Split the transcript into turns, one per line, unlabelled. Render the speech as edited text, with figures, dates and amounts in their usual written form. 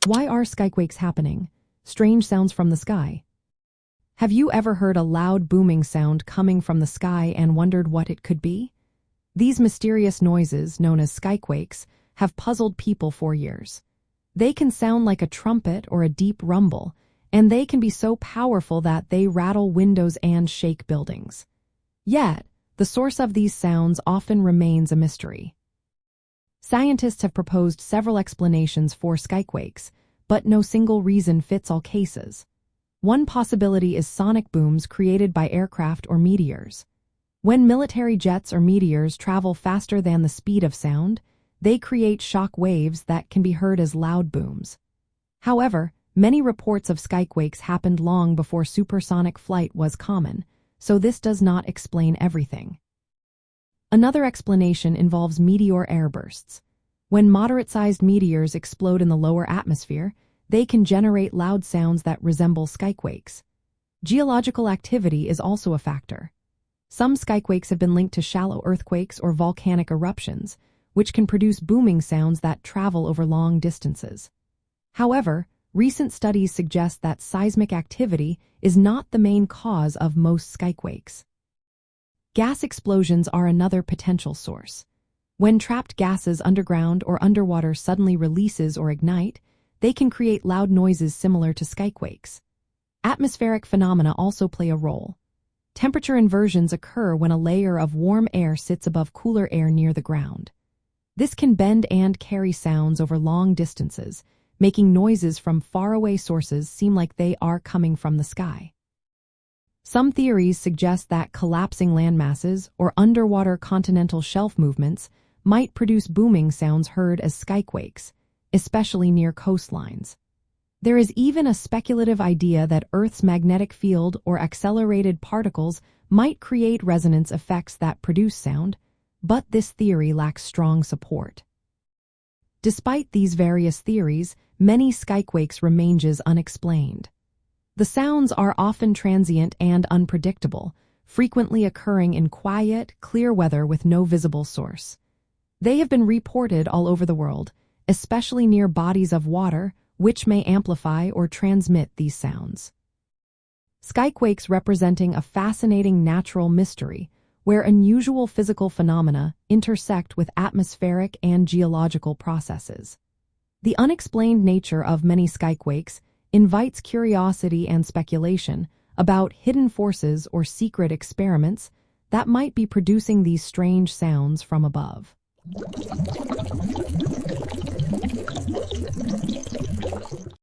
Why are skyquakes happening? Strange sounds from the sky. Have you ever heard a loud booming sound coming from the sky and wondered what it could be? These mysterious noises, known as skyquakes, have puzzled people for years. They can sound like a trumpet or a deep rumble, and they can be so powerful that they rattle windows and shake buildings. Yet, the source of these sounds often remains a mystery. Scientists have proposed several explanations for skyquakes, but no single reason fits all cases. One possibility is sonic booms created by aircraft or meteors. When military jets or meteors travel faster than the speed of sound, they create shock waves that can be heard as loud booms. However, many reports of skyquakes happened long before supersonic flight was common, so this does not explain everything. Another explanation involves meteor airbursts. When moderate-sized meteors explode in the lower atmosphere, they can generate loud sounds that resemble skyquakes. Geological activity is also a factor. Some skyquakes have been linked to shallow earthquakes or volcanic eruptions, which can produce booming sounds that travel over long distances. However, recent studies suggest that seismic activity is not the main cause of most skyquakes. Gas explosions are another potential source. When trapped gases underground or underwater suddenly releases or ignite, they can create loud noises similar to skyquakes. Atmospheric phenomena also play a role. Temperature inversions occur when a layer of warm air sits above cooler air near the ground. This can bend and carry sounds over long distances, making noises from faraway sources seem like they are coming from the sky. Some theories suggest that collapsing landmasses or underwater continental shelf movements might produce booming sounds heard as skyquakes, especially near coastlines. There is even a speculative idea that Earth's magnetic field or accelerated particles might create resonance effects that produce sound, but this theory lacks strong support. Despite these various theories, many skyquakes remain unexplained. The sounds are often transient and unpredictable, frequently occurring in quiet, clear weather with no visible source. They have been reported all over the world, especially near bodies of water, which may amplify or transmit these sounds. Skyquakes representing a fascinating natural mystery, where unusual physical phenomena intersect with atmospheric and geological processes. The unexplained nature of many skyquakes invites curiosity and speculation about hidden forces or secret experiments that might be producing these strange sounds from above.